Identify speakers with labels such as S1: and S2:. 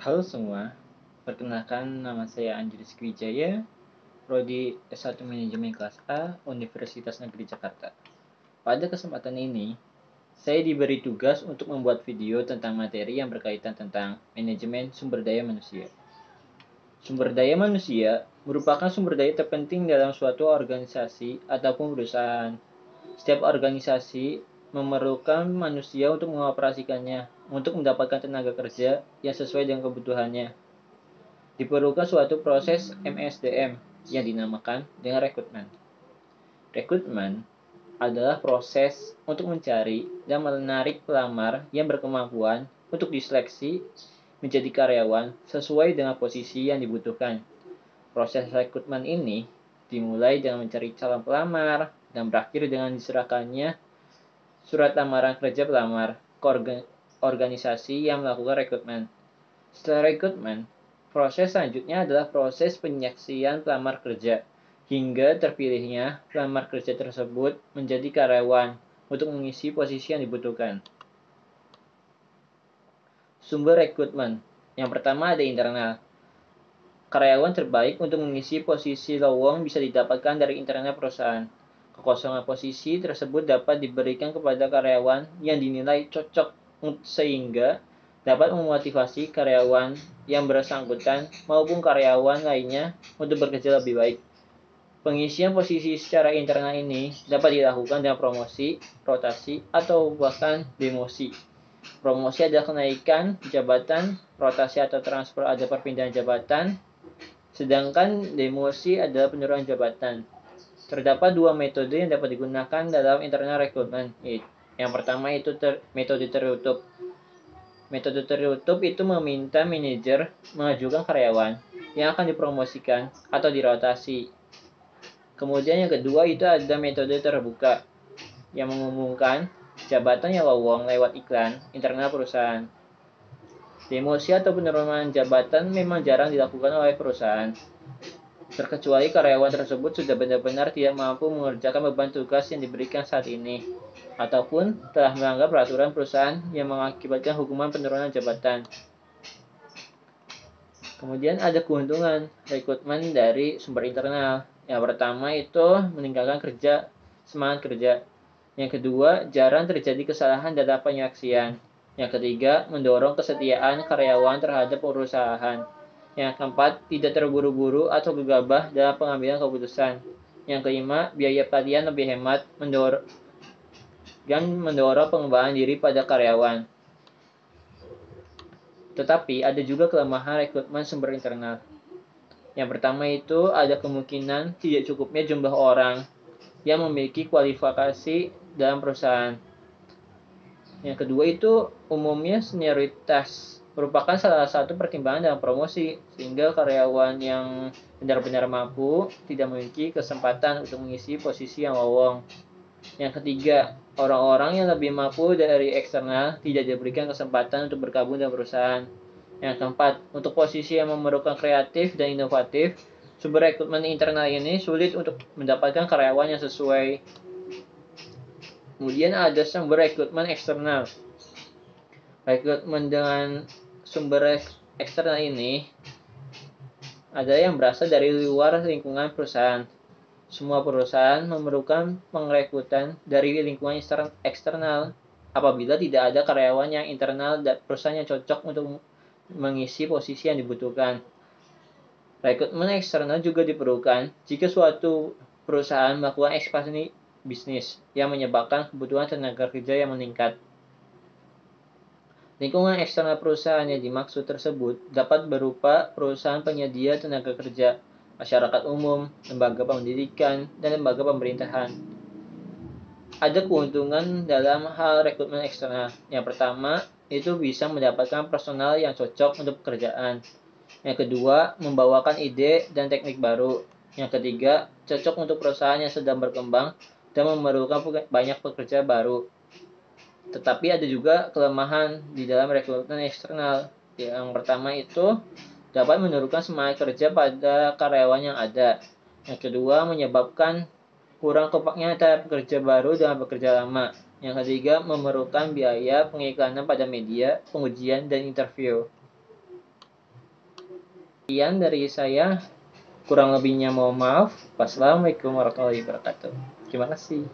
S1: Halo semua, perkenalkan nama saya Angelis Wijaya, Prodi S1 Manajemen Kelas A, Universitas Negeri Jakarta. Pada kesempatan ini, saya diberi tugas untuk membuat video tentang materi yang berkaitan tentang manajemen sumber daya manusia. Sumber daya manusia merupakan sumber daya terpenting dalam suatu organisasi ataupun perusahaan. Setiap organisasi memerlukan manusia untuk mengoperasikannya, untuk mendapatkan tenaga kerja yang sesuai dengan kebutuhannya. Diperlukan suatu proses MSDM yang dinamakan dengan rekrutmen. Rekrutmen adalah proses untuk mencari dan menarik pelamar yang berkemampuan untuk diseleksi menjadi karyawan sesuai dengan posisi yang dibutuhkan. Proses rekrutmen ini dimulai dengan mencari calon pelamar dan berakhir dengan diserahkannya surat lamaran kerja pelamar ke organisasi yang melakukan rekrutmen. Setelah rekrutmen, proses selanjutnya adalah proses penyeleksian pelamar kerja, hingga terpilihnya pelamar kerja tersebut menjadi karyawan untuk mengisi posisi yang dibutuhkan. Sumber rekrutmen. Yang pertama ada internal. Karyawan terbaik untuk mengisi posisi lowong bisa didapatkan dari internal perusahaan. Kekosongan posisi tersebut dapat diberikan kepada karyawan yang dinilai cocok sehingga dapat memotivasi karyawan yang bersangkutan maupun karyawan lainnya untuk bekerja lebih baik. Pengisian posisi secara internal ini dapat dilakukan dengan promosi, rotasi, atau bahkan demosi. Promosi adalah kenaikan jabatan, rotasi atau transfer adalah perpindahan jabatan, sedangkan demosi adalah penurunan jabatan. Terdapat dua metode yang dapat digunakan dalam internal rekrutmen. Yang pertama itu metode tertutup. Metode tertutup itu meminta manajer mengajukan karyawan yang akan dipromosikan atau dirotasi. Kemudian yang kedua itu ada metode terbuka yang mengumumkan jabatan yang lowong lewat iklan internal perusahaan. Demosi atau penurunan jabatan memang jarang dilakukan oleh perusahaan, terkecuali karyawan tersebut sudah benar-benar tidak mampu mengerjakan beban tugas yang diberikan saat ini, ataupun telah melanggar peraturan perusahaan yang mengakibatkan hukuman penurunan jabatan. Kemudian ada keuntungan rekrutmen dari sumber internal. Yang pertama itu meningkatkan semangat kerja. Yang kedua, jarang terjadi kesalahan dalam penyeleksian. Yang ketiga, mendorong kesetiaan karyawan terhadap perusahaan. Yang keempat, tidak terburu-buru atau gegabah dalam pengambilan keputusan. Yang kelima, biaya pelatihan lebih hemat dan mendorong pengembangan diri pada karyawan. Tetapi ada juga kelemahan rekrutmen sumber internal. Yang pertama itu ada kemungkinan tidak cukupnya jumlah orang yang memiliki kualifikasi dalam perusahaan. Yang kedua itu umumnya senioritas merupakan salah satu pertimbangan dalam promosi, sehingga karyawan yang benar-benar mampu tidak memiliki kesempatan untuk mengisi posisi yang lowong. Yang ketiga, orang-orang yang lebih mampu dari eksternal tidak diberikan kesempatan untuk bergabung dalam perusahaan. Yang keempat, untuk posisi yang memerlukan kreatif dan inovatif, sumber rekrutmen internal ini sulit untuk mendapatkan karyawan yang sesuai. Kemudian ada sumber rekrutmen eksternal. Rekrutmen dengan sumber eksternal ini ada yang berasal dari luar lingkungan perusahaan. Semua perusahaan memerlukan pengrekrutan dari lingkungan eksternal apabila tidak ada karyawan yang internal dan perusahaan yang cocok untuk mengisi posisi yang dibutuhkan. Rekrutmen eksternal juga diperlukan jika suatu perusahaan melakukan ekspansi bisnis yang menyebabkan kebutuhan tenaga kerja yang meningkat. Lingkungan eksternal perusahaan yang dimaksud tersebut dapat berupa perusahaan penyedia tenaga kerja, masyarakat umum, lembaga pendidikan, dan lembaga pemerintahan. Ada keuntungan dalam hal rekrutmen eksternal. Yang pertama, itu bisa mendapatkan personal yang cocok untuk pekerjaan. Yang kedua, membawakan ide dan teknik baru. Yang ketiga, cocok untuk perusahaan yang sedang berkembang dan memerlukan banyak pekerja baru. Tetapi ada juga kelemahan di dalam rekrutmen eksternal. Yang pertama itu dapat menurunkan semangat kerja pada karyawan yang ada. Yang kedua, menyebabkan kurang kompaknya antara pekerja baru dengan pekerja lama. Yang ketiga, memerlukan biaya pengiklanan pada media, pengujian, dan interview. Sekian dari saya. Kurang lebihnya mohon maaf. Wassalamualaikum warahmatullahi wabarakatuh. Terima kasih.